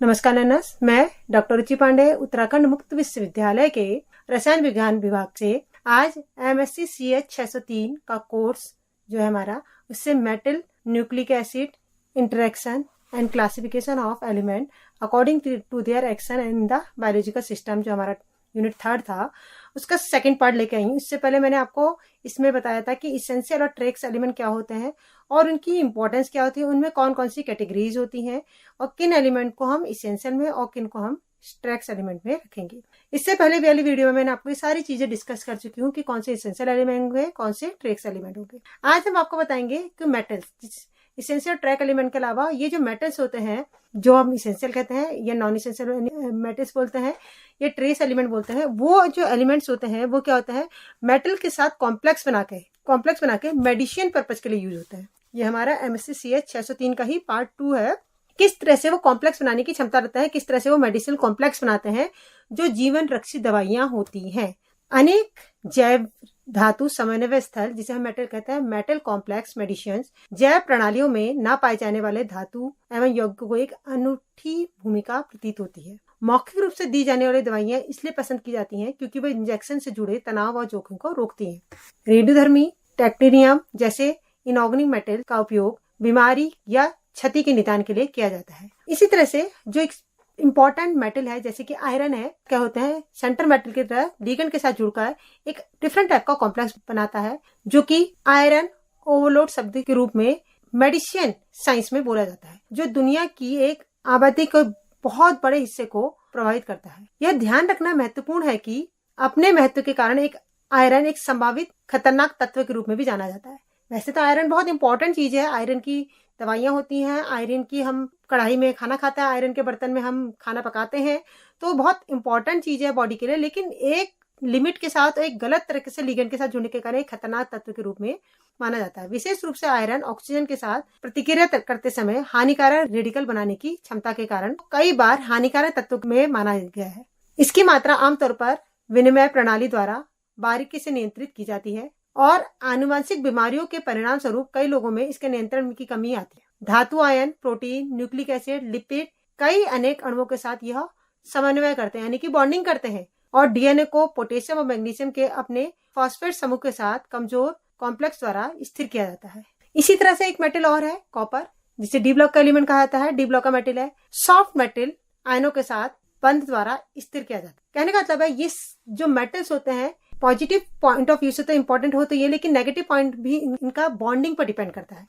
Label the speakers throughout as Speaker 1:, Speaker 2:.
Speaker 1: नमस्कार नन्स, मैं डॉक्टर रुचि पांडे उत्तराखंड मुक्त विश्वविद्यालय के रसायन विज्ञान विभाग से आज MSc CH 603 का कोर्स जो है हमारा, उससे metal nucleic acid interaction and classification of element according to their action in the biological system, जो हमारा यूनिट 3 था, उसका सेकंड पार्ट लेके आई हूँ। इससे पहले मैंने आपको इसमें बताया था कि इसेंशियल और ट्रेस एलिमेंट क्या होते हैं और उनकी इंपॉर्टेंस क्या होती है, उनमें कौन कौन सी कैटेगरीज होती हैं और किन एलिमेंट को हम इसेंशियल में और किन को हम ट्रेस एलिमेंट में रखेंगे। इससे पहले वाली वीडियो में मैंने आपको ये सारी चीजें डिस्कस कर चुकी हूँ कि कौन से इसेंशियल एलिमेंट होंगे, कौन से ट्रेस एलिमेंट होंगे। आज हम आपको बताएंगे कि मेटल्स, इसेंशियल ट्रैक एलिमेंट के अलावा ये जो मेटल्स होते हैं, जो हम इसेंशियल कहते हैं या नॉन इसेंशियल मेटल्स बोलते हैं या ट्रेस एलिमेंट बोलते हैं, वो जो एलिमेंट्स होते हैं वो क्या होते हैं, मेटल के साथ कॉम्प्लेक्स बना के मेडिसिन पर्पज के लिए यूज होते हैं। ये हमारा MSc CH 603 का ही पार्ट 2 है। किस तरह से वो कॉम्प्लेक्स बनाने की क्षमता रखता है, किस तरह से वो मेडिसिन कॉम्प्लेक्स बनाते हैं जो जीवन रक्षी दवाइयां होती हैं। अनेक जैव धातु समन्वय स्थल, जिसे हम मेटल कहते हैं, मेटल कॉम्प्लेक्स मेडिसिन, जैव प्रणालियों में ना पाए जाने वाले धातु एवं यौगिकों को एक अनूठी भूमिका प्रतीत होती है। मौखिक रूप से दी जाने वाली दवाइयां इसलिए पसंद की जाती हैं क्योंकि वो इंजेक्शन से जुड़े तनाव और जोखिम को रोकती हैं। रेडियोधर्मी टेक्टेरियम जैसे इनऑर्गेनिक मेटल का उपयोग बीमारी या क्षति के निदान के लिए किया जाता है। इसी तरह से जो एक इंपॉर्टेंट मेटल है, जैसे कि आयरन है, क्या होता है, सेंटर मेटल की तरह लिगेंड के साथ जुड़कर एक डिफरेंट टाइप का कॉम्प्लेक्स बनाता है, जो कि आयरन ओवरलोड शब्द के रूप में मेडिसिन साइंस में बोला जाता है, जो दुनिया की एक आबादी के बहुत बड़े हिस्से को प्रभावित करता है। यह ध्यान रखना महत्वपूर्ण है कि अपने महत्व के कारण एक आयरन एक संभावित खतरनाक तत्व के रूप में भी जाना जाता है। वैसे तो आयरन बहुत इंपॉर्टेंट चीज है, आयरन की दवाइयां होती हैं, आयरन की हम कढ़ाई में खाना खाते हैं, आयरन के बर्तन में हम खाना पकाते हैं, तो बहुत इंपॉर्टेंट चीज है बॉडी के लिए। लेकिन एक लिमिट के साथ, एक गलत तरीके से लिगेंड के साथ जुड़ने के कारण एक खतरनाक तत्व के रूप में माना जाता है। विशेष रूप से आयरन ऑक्सीजन के साथ प्रतिक्रिया करते समय हानिकारक रेडिकल बनाने की क्षमता के कारण कई बार हानिकारक तत्व में माना गया है। इसकी मात्रा आमतौर पर विनिमय प्रणाली द्वारा बारीकी से नियंत्रित की जाती है और आनुवंशिक बीमारियों के परिणाम स्वरूप कई लोगों में इसके नियंत्रण की कमी आती है। धातु, ion, protein, nucleic acid, lipid, कई अनेक अणुओं के साथ यह समन्वय करते हैं, यानी कि बॉन्डिंग करते हैं, और डीएनए को पोटेशियम और मैग्नीशियम के अपने फॉस्फेट समूह के साथ कमजोर कॉम्प्लेक्स द्वारा स्थिर किया जाता है। इसी तरह से एक मेटल और है, कॉपर, जिसे डी ब्लॉक का एलिमेंट कहा जाता है। डी ब्लॉक का मेटल है, सॉफ्ट मेटल आयनों के साथ बंध द्वारा स्थिर किया जाता है। कहने का मतलब है ये जो मेटल्स होते हैं, पॉजिटिव पॉइंट ऑफ व्यू से तो इंपॉर्टेंट हो तो ये, लेकिन नेगेटिव पॉइंट भी इनका बॉन्डिंग पर डिपेंड करता है।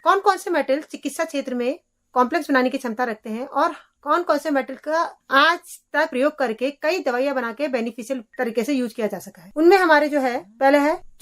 Speaker 1: कौन कौन से मेटल चिकित्सा क्षेत्र में कॉम्प्लेक्स बनाने की क्षमता रखते हैं और कौन कौन से मेटल का आज तक प्रयोग करके कई दवाइयां बना के बेनिफिशियल तरीके से यूज किया जा सका है। उनमें हमारे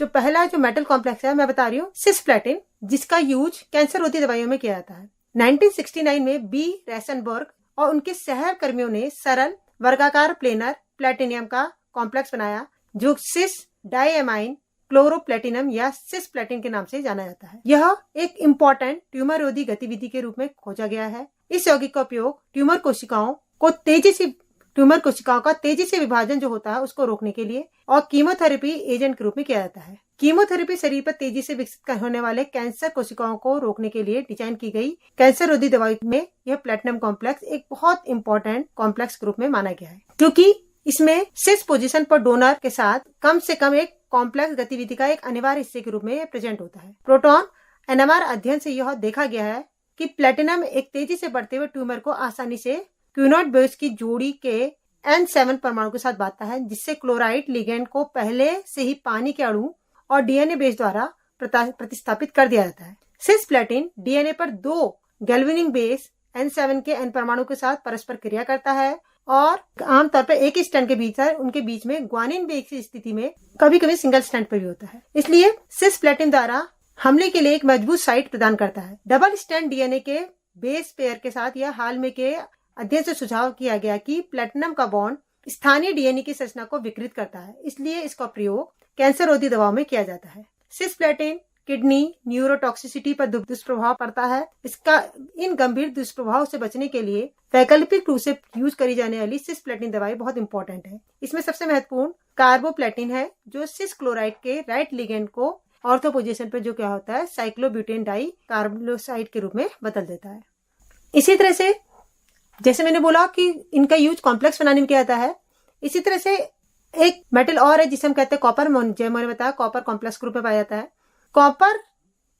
Speaker 1: पहला जो मेटल कॉम्प्लेक्स है, मैं बता रही हूँ, सिस्प्लेटिन, जिसका यूज कैंसर रोधी दवाइयों में किया जाता है। 1969 में बी रेसनबर्ग और उनके सहकर्मियों ने सरल वर्गाकार प्लेनर प्लेटिनियम का कॉम्प्लेक्स बनाया, जो सिस डाइएमाइन क्लोरोप्लेटिनम या सिस्प्लेटिन के नाम से जाना जाता है। यह एक इम्पोर्टेंट ट्यूमर रोधी गतिविधि के रूप में खोजा गया है। इस यौगिक का उपयोग ट्यूमर कोशिकाओं का तेजी से विभाजन जो होता है उसको रोकने के लिए और कीमोथेरेपी एजेंट के रूप में किया जाता है। कीमोथेरेपी शरीर पर तेजी से विकसित होने वाले कैंसर कोशिकाओं को रोकने के लिए डिजाइन की गई कैंसर रोधी दवाई में यह प्लेटिनम कॉम्प्लेक्स एक बहुत इंपॉर्टेंट कॉम्प्लेक्स के रूप में माना गया है, क्योंकि इसमें सिस पोजीशन पर डोनर के साथ कम से कम एक कॉम्प्लेक्स गतिविधि का एक अनिवार्य हिस्से के रूप में प्रेजेंट होता है। प्रोटॉन NMR अध्ययन से यह देखा गया है कि प्लेटिनम एक तेजी से बढ़ते हुए ट्यूमर को आसानी से क्विनोइड बेस की जोड़ी के N7 परमाणु के साथ बांधता है, जिससे क्लोराइड लिगेंड को पहले से ही पानी के अणु और डीएनए बेस द्वारा प्रतिस्थापित कर दिया जाता है। सिस्प्लेटिन डीएनए पर 2 गैल्वेनिक बेस N7 के N परमाणु के साथ परस्पर क्रिया करता है और आमतौर पर एक ही स्ट्रैंड के बीच उनके बीच में ग्वानिन बेस की स्थिति में कभी कभी सिंगल स्ट्रैंड पर भी होता है। इसलिए सिस्प्लेटिन द्वारा हमले के लिए एक मजबूत साइट प्रदान करता है। डबल स्ट्रैंड डीएनए के बेस पेयर के साथ यह हाल में के अध्ययन से सुझाव किया गया कि प्लेटिनम का बॉन्ड स्थानीय डीएनए की संरचना को विकृत करता है, इसलिए इसका प्रयोग कैंसर रोधी दवाओं में किया जाता है। सिस्प्लेटिन किडनी न्यूरोटॉक्सिसिटी पर दुष्प्रभाव पड़ता है। इन गंभीर दुष्प्रभाव से बचने के लिए वैकल्पिक रूप से यूज करी जाने वाली सिस्प्लेटिन दवाई बहुत इंपॉर्टेंट है। इसमें सबसे महत्वपूर्ण कार्बोप्लेटिन है, जो सिस क्लोराइड के राइट लिगेंड को ऑर्थो पोजीशन पर जो क्या होता है साइक्लोब्यूटेन डाई कार्बोसाइड के रूप में बदल देता है। इसी तरह से जैसे मैंने बोला कि इनका यूज कॉम्प्लेक्स बनाने में किया जाता है। इसी तरह से एक मेटल और है जिसे हम कहते हैं कॉपर। जैसे मैंने बताया कॉपर कॉम्प्लेक्स ग्रुप में पाया जाता है। कॉपर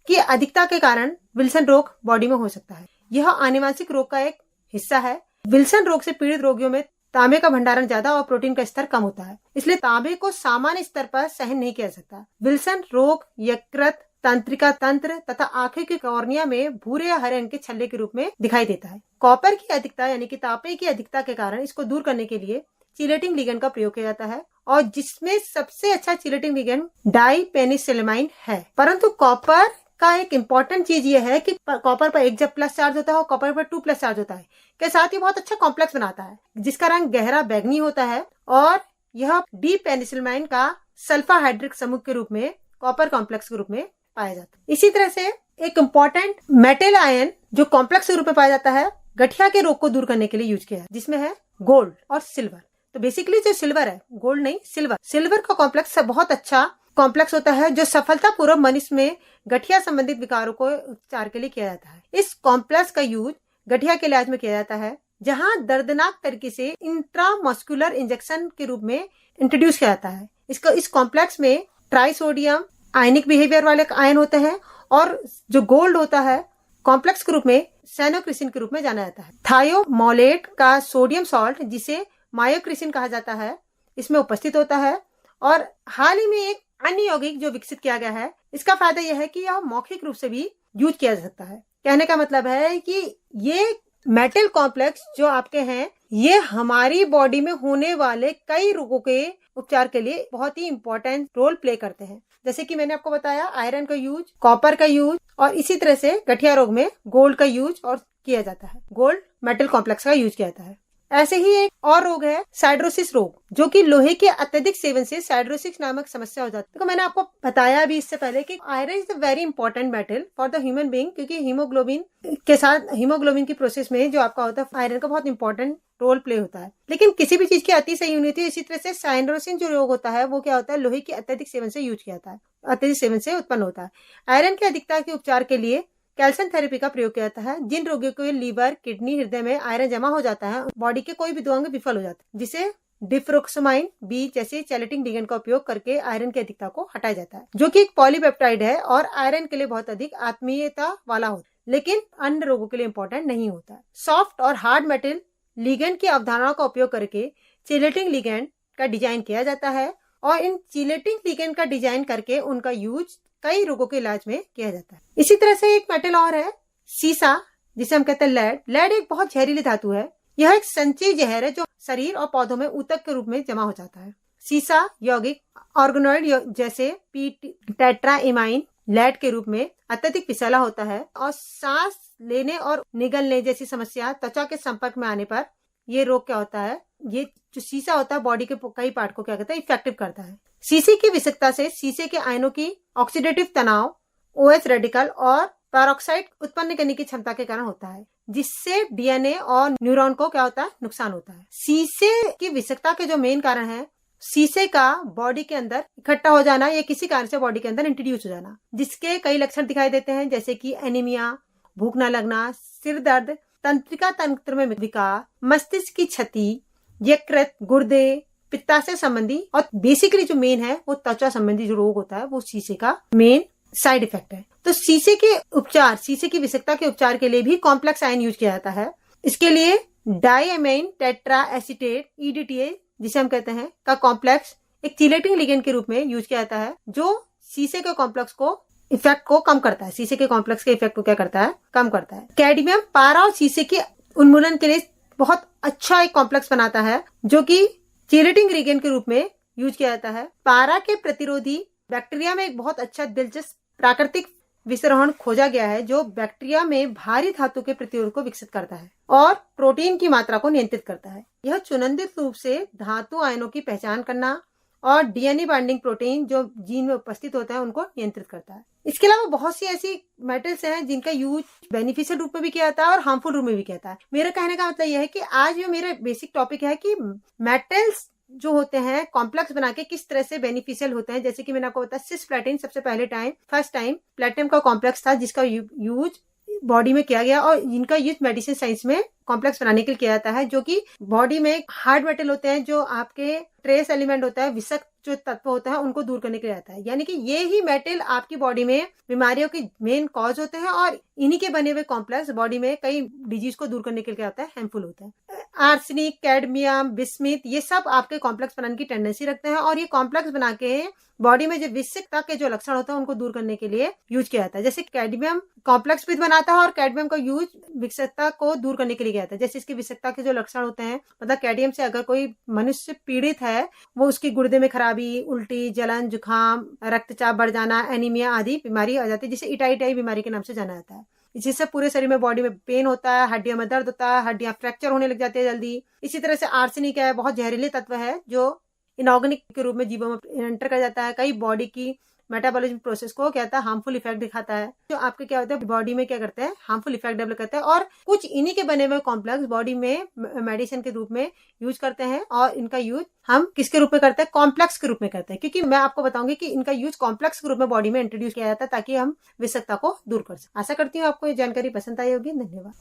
Speaker 1: की अधिकता के कारण विल्सन रोग बॉडी में हो सकता है। यह आनुवंशिक रोग का एक हिस्सा है। विल्सन रोग से पीड़ित रोगियों में तांबे का भंडारण ज्यादा और प्रोटीन का स्तर कम होता है, इसलिए तांबे को सामान्य स्तर पर सहन नहीं किया जा सकता। विल्सन रोग यकृत, तंत्रिका तंत्र तथा आंखों की कॉर्निया में भूरे या हरे रंग के छल्ले के रूप में दिखाई देता है। कॉपर की अधिकता यानी कि तांबे की अधिकता के कारण इसको दूर करने के लिए चिलेटिंग लिगेंड का प्रयोग किया जाता है, और जिसमें सबसे अच्छा चिलेटिंग लिगेंड डाइपेनिसिलेमाइन है। परंतु कॉपर का एक इम्पोर्टेंट चीज ये है कि कॉपर पर एक जब प्लस चार्ज होता है और कॉपर पर 2 प्लस चार्ज होता है के साथ ही बहुत अच्छा कॉम्प्लेक्स बनाता है, जिसका रंग गहरा बैंगनी होता है, और यह डीपेनिसिलेमाइन का सल्फा हाइड्रिक समूह के रूप में कॉपर कॉम्प्लेक्स के रूप में पाया जाता है। इसी तरह से एक इम्पोर्टेंट मेटल आयन जो कॉम्प्लेक्स के रूप में पाया जाता है, गठिया के रोग को दूर करने के लिए यूज किया है, जिसमें है गोल्ड और सिल्वर। तो बेसिकली जो सिल्वर है, गोल्ड नहीं सिल्वर का कॉम्प्लेक्स बहुत अच्छा कॉम्प्लेक्स होता है जो सफलतापूर्वक मनुष्य में गठिया संबंधित विकारों को उपचार के लिए किया जाता है। इस कॉम्प्लेक्स का यूज गठिया के इलाज में किया जाता है, जहां दर्दनाक तरीके से इंट्रामस्कुलर इंजेक्शन के रूप में इंट्रोड्यूस किया जाता है। इस कॉम्प्लेक्स में ट्राइसोडियम आयनिक बिहेवियर वाले आयन होते हैं, और जो गोल्ड होता है कॉम्प्लेक्स के रूप में सैनोक्रिसिन के रूप में जाना जाता है। थायोमोलेट का सोडियम सॉल्ट, जिसे मायोक्रिसिन कहा जाता है, इसमें उपस्थित होता है। और हाल ही में एक अन्य यौगिक जो विकसित किया गया है, इसका फायदा यह है कि यह मौखिक रूप से भी यूज किया जा सकता है। कहने का मतलब है कि ये मेटल कॉम्प्लेक्स जो आपके हैं, ये हमारी बॉडी में होने वाले कई रोगों के उपचार के लिए बहुत ही इंपॉर्टेंट रोल प्ले करते हैं। जैसे कि मैंने आपको बताया आयरन का यूज, कॉपर का यूज, और इसी तरह से गठिया रोग में गोल्ड का यूज और किया जाता है। गोल्ड मेटल कॉम्प्लेक्स का यूज किया जाता है। ऐसे ही एक और रोग है साइड्रोसिस रोग, जो कि लोहे के अत्यधिक सेवन से साइड्रोसिस नामक समस्या हो जाती है। तो मैंने आपको बताया भी इससे पहले कि iron is the very important metal for the human being, क्योंकि हीमोग्लोबिन के साथ हीमोग्लोबिन की प्रोसेस में जो आपका होता है आयरन का बहुत इंपॉर्टेंट रोल प्ले होता है। लेकिन किसी भी चीज की अति सही होनी होती है। इसी तरह से साइड्रोसिस जो रोग होता है वो क्या होता है, लोहे के अत्यधिक सेवन से यूज किया जाता है, अत्यधिक सेवन से उत्पन्न होता है। आयरन की अधिकता के उपचार के लिए कैल्शियम थेरेपी का प्रयोग किया जाता है। जिन रोगियों को लीवर, किडनी, हृदय में आयरन जमा हो जाता है, बॉडी के कोई भी दो अंग विफल हो जाते हैं, जिसे डिफ्रोक्सामाइन बी जैसे चैलेटिंग लिगेंड का उपयोग करके आयरन की अधिकता को हटाया जाता है, जो कि एक पॉलीपेप्टाइड है और आयरन के लिए बहुत अधिक आत्मीयता वाला होता है, लेकिन अन्य रोगों के लिए इंपॉर्टेंट नहीं होता है। सॉफ्ट और हार्ड मेटल लिगेंड की अवधारणाओं का उपयोग करके चिलेटिंग लिगेंड का डिजाइन किया जाता है, और इन चिलेटिंग लिगेंड का डिजाइन करके उनका यूज कई रोगों के इलाज में किया जाता है। इसी तरह से एक मेटल और है सीसा, जिसे हम कहते हैं लेड। लेड एक बहुत जहरीली धातु है। यह एक संचयी जहर है जो शरीर और पौधों में ऊतक के रूप में जमा हो जाता है। सीसा यौगिक ऑर्गेनॉइड जैसे टेट्राइमाइन लेड के रूप में अत्यधिक विषैला होता है, और सांस लेने और निगलने जैसी समस्या त्वचा के संपर्क में आने पर ये रोग क्या होता है, ये जो सीसा होता है बॉडी के कई पार्ट को क्या करता है, इफेक्टिव करता है। सीसे की विषाक्तता से सीसे के आयनों की ऑक्सीडेटिव तनाव OH रेडिकल और पेरोक्साइड उत्पन्न करने की क्षमता के कारण होता है, जिससे DNA और न्यूरॉन को क्या होता है, नुकसान होता है। सीसे की विषाक्तता के जो मेन कारण है, सीसे का बॉडी के अंदर इकट्ठा हो जाना या किसी कारण से बॉडी के अंदर इंट्रोड्यूस हो जाना, जिसके कई लक्षण दिखाई देते हैं, जैसे कि एनीमिया, भूख न लगना, सिर दर्द, तंत्रिका तंत्र में विकार, मस्तिष्क की क्षति, यकृत, गुर्दे, पित्ताशय संबंधी, और बेसिकली जो मेन है वो त्वचा संबंधी जो रोग होता है वो सीसे का मेन साइड इफेक्ट है। तो सीसे के उपचार, सीसे की विषाक्तता के उपचार के लिए भी कॉम्प्लेक्स आयन यूज किया जाता है। इसके लिए डाइएमाइन टेट्रा एसीटेट EDTA जिसे हम कहते हैं का कॉम्प्लेक्स एक चिलेटिंग लिगेंड के रूप में यूज किया जाता है, जो सीसे के कॉम्प्लेक्स को इफेक्ट को कम करता है। सीसे के कॉम्प्लेक्स के इफेक्ट को क्या करता है, कम करता है। कैडमियम पारा और सीसे के उन्मूलन के लिए बहुत अच्छा एक कॉम्प्लेक्स बनाता है, जो कि चिलेटिंग लिगेंड के रूप में यूज किया जाता है। पारा के प्रतिरोधी बैक्टीरिया में एक बहुत अच्छा दिलचस्प प्राकृतिक विसरण खोजा गया है, जो बैक्टीरिया में भारी धातु के प्रतिरोध को विकसित करता है और प्रोटीन की मात्रा को नियंत्रित करता है। यह चुनिंदित रूप से धातु आयनों की पहचान करना और DNA बाइंडिंग प्रोटीन जो जीन में उपस्थित होता है उनको नियंत्रित करता है। इसके अलावा बहुत सी ऐसी मेटल्स हैं जिनका यूज बेनिफिशियल रूप में भी किया जाता है और हार्मफुल रूप में भी किया जाता है। मेरा कहने का मतलब यह है कि आज जो मेरा बेसिक टॉपिक है कि मेटल्स जो होते हैं कॉम्प्लेक्स बना के किस तरह से बेनिफिशियल होते हैं। जैसे कि मैंने आपको बताया सिस प्लेटिन सबसे पहले फर्स्ट टाइम प्लेटिनम का कॉम्प्लेक्स था, जिसका यूज बॉडी में किया गया और इनका यूज मेडिसिन साइंस में कॉम्प्लेक्स बनाने के लिए किया जाता है, जो कि बॉडी में हार्ड मेटल होते हैं, जो आपके ट्रेस एलिमेंट होता है, विषक जो तत्व होता है, उनको दूर करने के लिए आता है। यानी कि ये ही मेटल आपकी बॉडी में बीमारियों की मेन कॉज होते हैं और इन्हीं के बने हुए कॉम्प्लेक्स बॉडी में कई डिजीज को दूर करने के लिए आता है, हार्मफुल होता है। आर्सेनिक, कैडमियम, बिस्मिथ, ये सब आपके कॉम्प्लेक्स बनाने की टेंडेंसी रखते हैं और ये कॉम्प्लेक्स बना के बॉडी में जो विषकता के जो लक्षण होता है उनको दूर करने के लिए यूज किया जाता है। जैसे कैडमियम कॉम्प्लेक्स भी बनाता है और कैडमियम का यूज विषकता को दूर करने के लिए किया जाता है। जैसे इसकी विषकता के जो लक्षण होते हैं, मतलब कैडमियम से अगर कोई मनुष्य पीड़ित है, वो उसकी गुर्दे में खराबी, उल्टी, जलन, जुकाम, रक्तचाप बढ़ जाना, एनीमिया आदि बीमारी आ जाती है, जिसे इटाई बीमारी के नाम से जाना जाता है। जिससे पूरे शरीर में बॉडी में पेन होता है, हड्डियों में दर्द होता है, हड्डियां फ्रैक्चर होने लग जाती है जल्दी। इसी तरह से आर्सेनिक है, बहुत जहरीले तत्व है जो इनऑर्गेनिक के रूप में जीवों में एंटर कर जाता है, कई बॉडी की मेटाबॉलिज्म प्रोसेस को क्या होता है, हार्मफुल इफेक्ट दिखाता है, जो आपके क्या होता है बॉडी में क्या करते हैं, हार्मफुल इफेक्ट डेवलप करते हैं। और कुछ इन्हीं के बने हुए कॉम्प्लेक्स बॉडी में मेडिसिन के रूप में यूज करते हैं और इनका यूज हम किसके रूप में करते हैं, कॉम्प्लेक्स के रूप में करते हैं, क्योंकि मैं आपको बताऊंगी कि इनका यूज कॉम्प्लेक्स के रूप में बॉडी में इंट्रोड्यूस किया जाता है ताकि हम विषाक्तता को दूर कर सकें। आशा करती हूँ आपको ये जानकारी पसंद आई होगी। धन्यवाद।